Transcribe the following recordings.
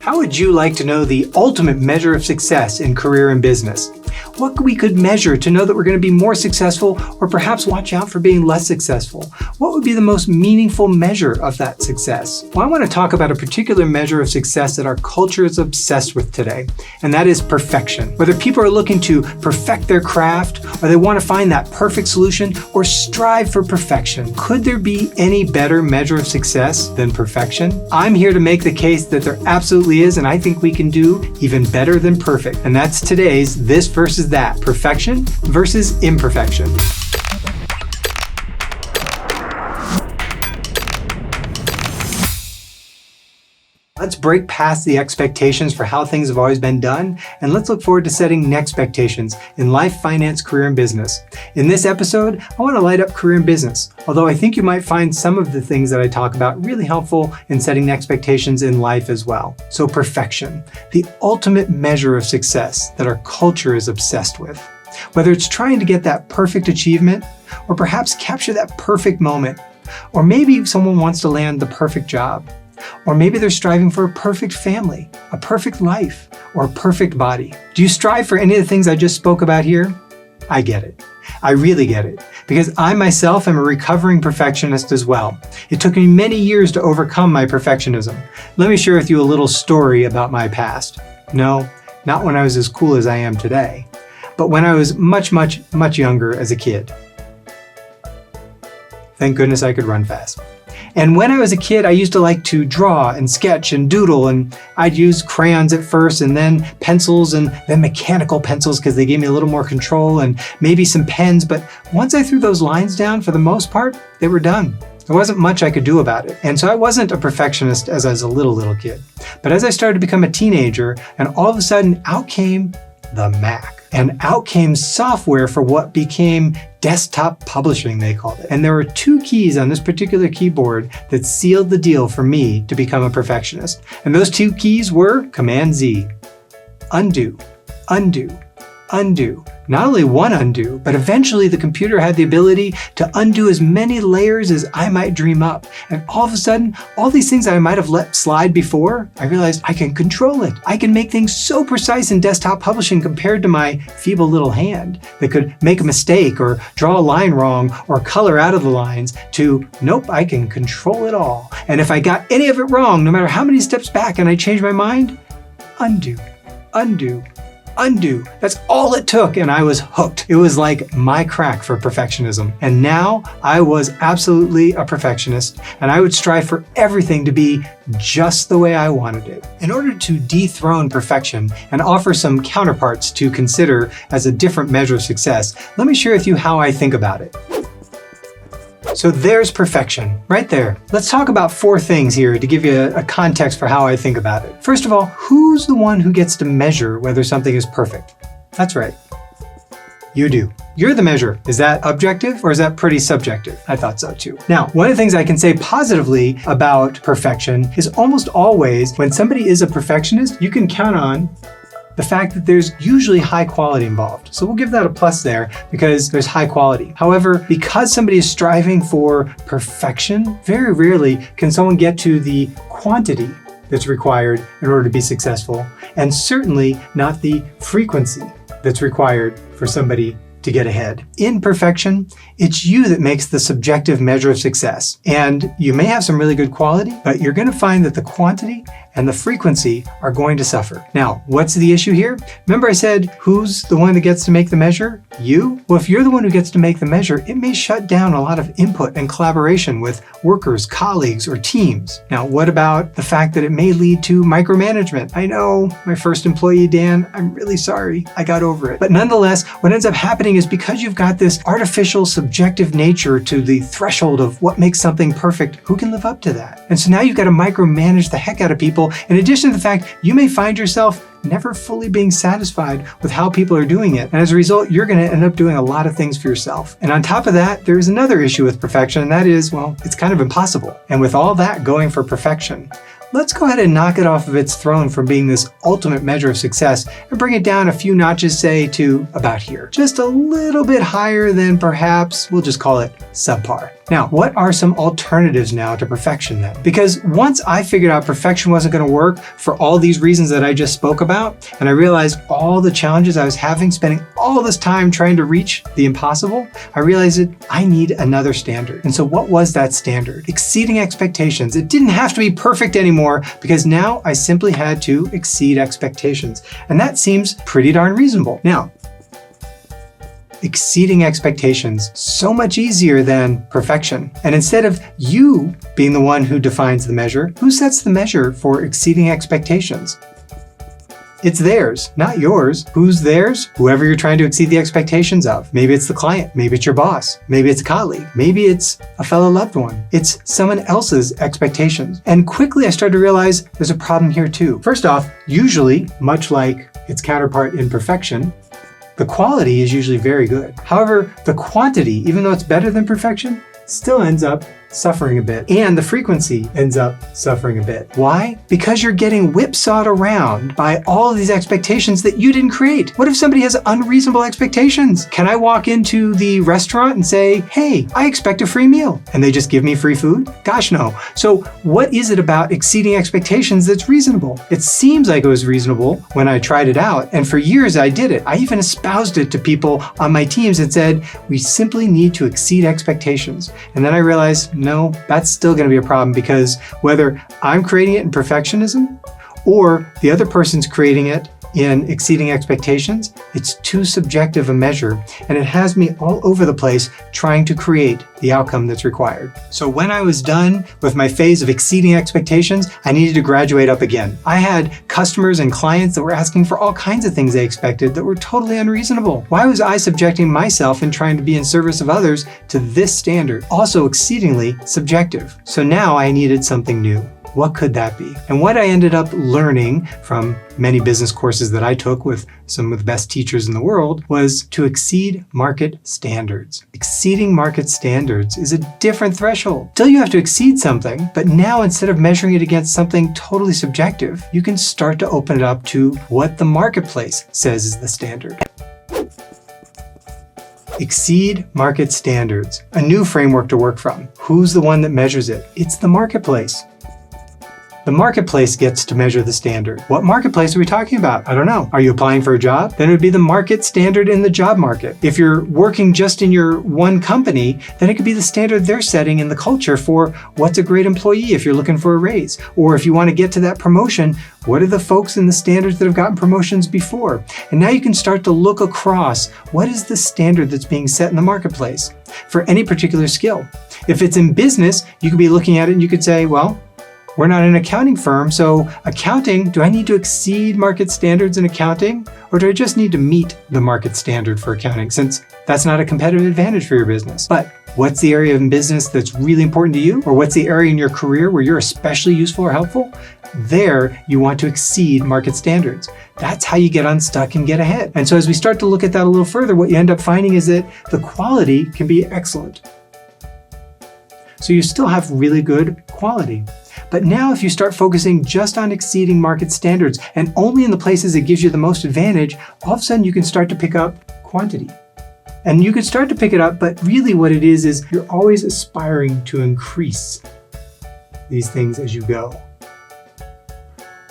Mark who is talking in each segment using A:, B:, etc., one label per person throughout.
A: How would you like to know the ultimate measure of success in career and business? What we could measure to know that we're going to be more successful or perhaps watch out for being less successful? What would be the most meaningful measure of that success? Well, I want to talk about a particular measure of success that our culture is obsessed with today, and that is perfection. Whether people are looking to perfect their craft, or they want to find that perfect solution, or strive for perfection, could there be any better measure of success than perfection? I'm here to make the case that there absolutely is, and I think we can do even better than perfect. And that's today's This versus That, perfection versus imperfection. Let's break past the expectations for how things have always been done, and let's look forward to setting new expectations in life, finance, career, and business. In this episode, I want to light up career and business, although I think you might find some of the things that I talk about really helpful in setting expectations in life as well. So perfection, the ultimate measure of success that our culture is obsessed with. Whether it's trying to get that perfect achievement, or perhaps capture that perfect moment, or maybe someone wants to land the perfect job. Or maybe they're striving for a perfect family, a perfect life, or a perfect body. Do you strive for any of the things I just spoke about here? I get it. I really get it, because I myself am a recovering perfectionist as well. It took me many years to overcome my perfectionism. Let me share with you a little story about my past. No, not when I was as cool as I am today, but when I was much younger as a kid. Thank goodness I could run fast. And when I was a kid, I used to like to draw and sketch and doodle, and I'd use crayons at first and then pencils and then mechanical pencils because they gave me a little more control, and maybe some pens. But once I threw those lines down, for the most part, they were done. There wasn't much I could do about it. And so I wasn't a perfectionist as I was a little kid. But as I started to become a teenager, and all of a sudden out came the Mac. And out came software for what became desktop publishing, they called it. And there were two keys on this particular keyboard that sealed the deal for me to become a perfectionist. And those two keys were Command-Z. Undo, undo, undo. Not only one undo, but eventually the computer had the ability to undo as many layers as I might dream up. And all of a sudden, all these things I might have let slide before, I realized I can control it. I can make things so precise in desktop publishing compared to my feeble little hand that could make a mistake or draw a line wrong or color out of the lines to, nope, I can control it all. And if I got any of it wrong, no matter how many steps back and I changed my mind, undo, undo, undo. That's all it took, and I was hooked. It was like my crack for perfectionism. And now I was absolutely a perfectionist, and I would strive for everything to be just the way I wanted it. In order to dethrone perfection and offer some counterparts to consider as a different measure of success, let me share with you how I think about it. So there's perfection, right there. Let's talk about four things here to give you a context for how I think about it. First of all, who's the one who gets to measure whether something is perfect? That's right. You do. You're the measure. Is that objective or is that pretty subjective? I thought so too. Now, one of the things I can say positively about perfection is almost always when somebody is a perfectionist, you can count on the fact that there's usually high quality involved. So we'll give that a plus there because there's high quality. However, because somebody is striving for perfection, very rarely can someone get to the quantity that's required in order to be successful, and certainly not the frequency that's required for somebody to get ahead. In perfection, it's you that makes the subjective measure of success. And you may have some really good quality, but you're going to find that the quantity and the frequency are going to suffer. Now, what's the issue here? Remember I said, who's the one that gets to make the measure? You? Well, if you're the one who gets to make the measure, it may shut down a lot of input and collaboration with workers, colleagues, or teams. Now, what about the fact that it may lead to micromanagement? I know, my first employee, Dan, I'm really sorry. I got over it. But nonetheless, what ends up happening is because you've got this artificial subjective nature to the threshold of what makes something perfect, who can live up to that? And so now you've got to micromanage the heck out of people. In addition to the fact you may find yourself never fully being satisfied with how people are doing it. And as a result, you're going to end up doing a lot of things for yourself. And on top of that, there's another issue with perfection, and that is, well, it's kind of impossible. And with all that going for perfection, let's go ahead and knock it off of its throne from being this ultimate measure of success and bring it down a few notches, say, to about here. Just a little bit higher than perhaps, we'll just call it subpar. Now, what are some alternatives now to perfection then? Because once I figured out perfection wasn't going to work for all these reasons that I just spoke about, and I realized all the challenges I was having, spending all this time trying to reach the impossible, I realized that I need another standard. And so what was that standard? Exceeding expectations. It didn't have to be perfect anymore because now I simply had to exceed expectations. And that seems pretty darn reasonable. Now, exceeding expectations, so much easier than perfection. And instead of you being the one who defines the measure, who sets the measure for exceeding expectations? It's theirs, not yours. Who's theirs? Whoever you're trying to exceed the expectations of. Maybe it's the client, maybe it's your boss, maybe it's a colleague, maybe it's a fellow loved one. It's someone else's expectations. And quickly I started to realize there's a problem here too. First off, usually, much like its counterpart in perfection, the quality is usually very good. However, the quantity, even though it's better than perfection, still ends up suffering a bit. And the frequency ends up suffering a bit. Why? Because you're getting whipsawed around by all of these expectations that you didn't create. What if somebody has unreasonable expectations? Can I walk into the restaurant and say, hey, I expect a free meal, and they just give me free food? Gosh, no. So what is it about exceeding expectations that's reasonable? It seems like it was reasonable when I tried it out, and for years I did it. I even espoused it to people on my teams and said, we simply need to exceed expectations. And then I realized, no, that's still going to be a problem because whether I'm creating it in perfectionism or the other person's creating it in exceeding expectations, it's too subjective a measure, and it has me all over the place trying to create the outcome that's required. So when I was done with my phase of exceeding expectations, I needed to graduate up again. I had customers and clients that were asking for all kinds of things they expected that were totally unreasonable. Why was I subjecting myself and trying to be in service of others to this standard, also exceedingly subjective? So now I needed something new. What could that be? And what I ended up learning from many business courses that I took with some of the best teachers in the world was to exceed market standards. Exceeding market standards is a different threshold. Still, you have to exceed something, but now instead of measuring it against something totally subjective, you can start to open it up to what the marketplace says is the standard. Exceed market standards. A new framework to work from. Who's the one that measures it? It's the marketplace. The marketplace gets to measure the standard. What marketplace are we talking about? I don't know. Are you applying for a job? Then it would be the market standard in the job market. If you're working just in your one company, then it could be the standard they're setting in the culture for what's a great employee if you're looking for a raise. Or if you want to get to that promotion, what are the folks in the standards that have gotten promotions before? And now you can start to look across what is the standard that's being set in the marketplace for any particular skill. If it's in business, you could be looking at it and you could say, well, we're not an accounting firm, so accounting, do I need to exceed market standards in accounting? Or do I just need to meet the market standard for accounting, since that's not a competitive advantage for your business? But what's the area of business that's really important to you? Or what's the area in your career where you're especially useful or helpful? There, you want to exceed market standards. That's how you get unstuck and get ahead. And so as we start to look at that a little further, what you end up finding is that the quality can be excellent. So you still have really good quality. But now if you start focusing just on exceeding market standards and only in the places it gives you the most advantage, all of a sudden you can start to pick up quantity. And you can start to pick it up, but really what it is you're always aspiring to increase these things as you go.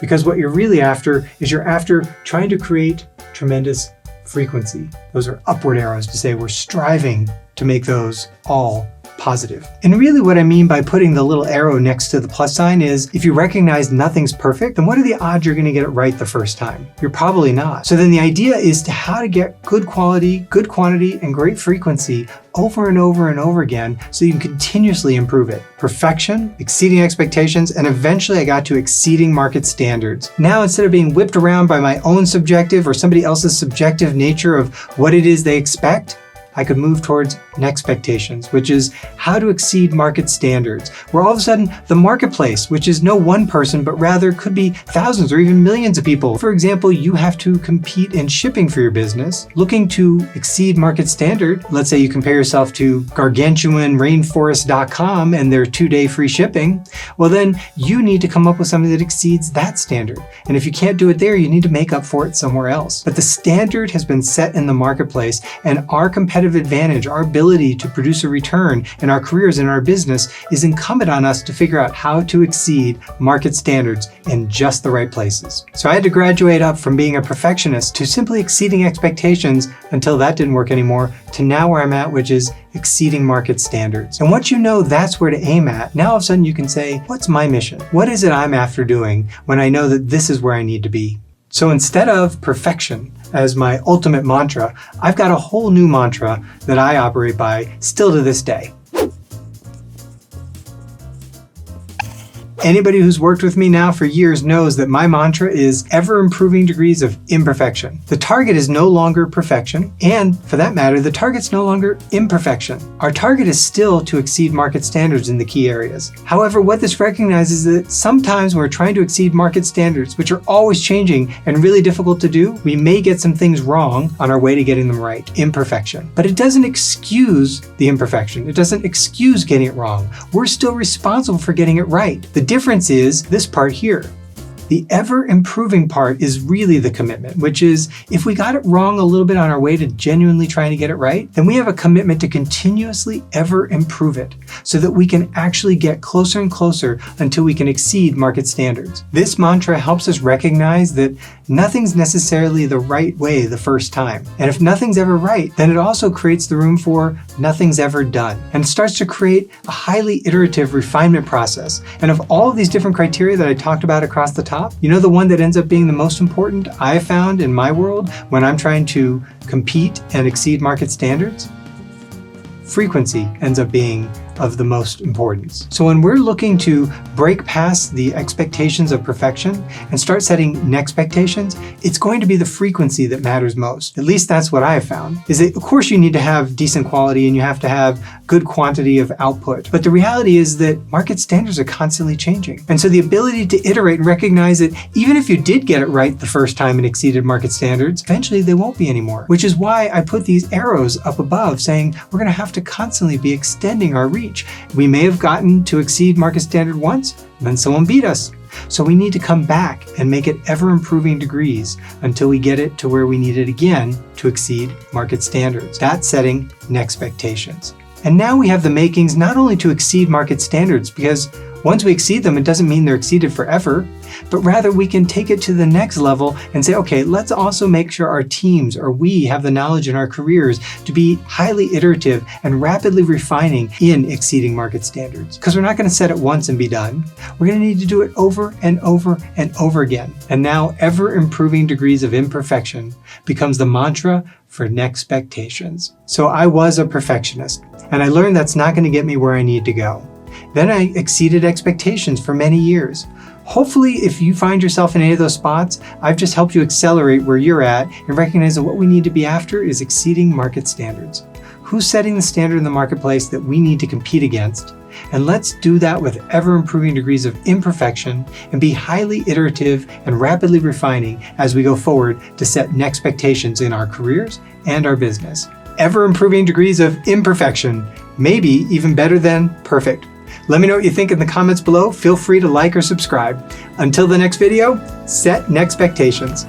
A: Because what you're really after is you're after trying to create tremendous frequency. Those are upward arrows to say we're striving to make those all positive. And really what I mean by putting the little arrow next to the plus sign is if you recognize nothing's perfect, then what are the odds you're going to get it right the first time? You're probably not. So then the idea is to how to get good quality, good quantity, and great frequency over and over and over again so you can continuously improve it. Perfection, exceeding expectations, and eventually I got to exceeding market standards. Now instead of being whipped around by my own subjective or somebody else's subjective nature of what it is they expect, I could move towards nexpectations, which is how to exceed market standards, where all of a sudden the marketplace, which is no one person, but rather could be thousands or even millions of people. For example, you have to compete in shipping for your business, looking to exceed market standard. Let's say you compare yourself to gargantuan rainforest.com and their 2-day free shipping. Well, then you need to come up with something that exceeds that standard. And if you can't do it there, you need to make up for it somewhere else. But the standard has been set in the marketplace, and our competitive competitive advantage, our ability to produce a return in our careers and our business is incumbent on us to figure out how to exceed market standards in just the right places. So I had to graduate up from being a perfectionist to simply exceeding expectations until that didn't work anymore, to now where I'm at, which is exceeding market standards. And once you know that's where to aim at, now all of a sudden you can say, what's my mission? What is it I'm after doing when I know that this is where I need to be? So instead of perfection as my ultimate mantra, I've got a whole new mantra that I operate by still to this day. Anybody who's worked with me now for years knows that my mantra is ever improving degrees of imperfection. The target is no longer perfection, and for that matter, the target's no longer imperfection. Our target is still to exceed market standards in the key areas. However, what this recognizes is that sometimes when we're trying to exceed market standards, which are always changing and really difficult to do, we may get some things wrong on our way to getting them right, imperfection. But it doesn't excuse the imperfection. It doesn't excuse getting it wrong. We're still responsible for getting it right. The difference is this part here. The ever improving part is really the commitment, which is if we got it wrong a little bit on our way to genuinely trying to get it right, then we have a commitment to continuously ever improve it so that we can actually get closer and closer until we can exceed market standards. This mantra helps us recognize that nothing's necessarily the right way the first time. And if nothing's ever right, then it also creates the room for nothing's ever done. And it starts to create a highly iterative refinement process. And of all of these different criteria that I talked about across the top, you know the one that ends up being the most important I found in my world when I'm trying to compete and exceed market standards? Frequency ends up being of the most importance. So when we're looking to break past the expectations of perfection and start setting nexpectations, it's going to be the frequency that matters most. At least that's what I have found, is that of course you need to have decent quality and you have to have good quantity of output. But the reality is that market standards are constantly changing. And so the ability to iterate and recognize that even if you did get it right the first time and exceeded market standards, eventually they won't be anymore. Which is why I put these arrows up above saying we're going to have to constantly be extending our reach. We may have gotten to exceed market standard once, then someone beat us. So we need to come back and make it ever improving degrees until we get it to where we need it again to exceed market standards. That's setting nexpectations. And now we have the makings not only to exceed market standards, because once we exceed them, it doesn't mean they're exceeded forever, but rather we can take it to the next level and say, okay, let's also make sure our teams or we have the knowledge in our careers to be highly iterative and rapidly refining in exceeding market standards. Because we're not going to set it once and be done. We're going to need to do it over and over and over again. And now ever improving degrees of imperfection becomes the mantra for nexpectations. So I was a perfectionist, and I learned that's not going to get me where I need to go. Then I exceeded expectations for many years. Hopefully, if you find yourself in any of those spots, I've just helped you accelerate where you're at and recognize that what we need to be after is exceeding market standards. Who's setting the standard in the marketplace that we need to compete against? And let's do that with ever-improving degrees of imperfection and be highly iterative and rapidly refining as we go forward to set nexpectations in our careers and our business. Ever-improving degrees of imperfection, maybe even better than perfect. Let me know what you think in the comments below. Feel free to like or subscribe. Until the next video, set nexpectations.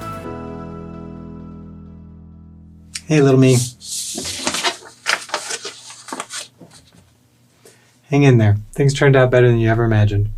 A: Hey, little me. Hang in there. Things turned out better than you ever imagined.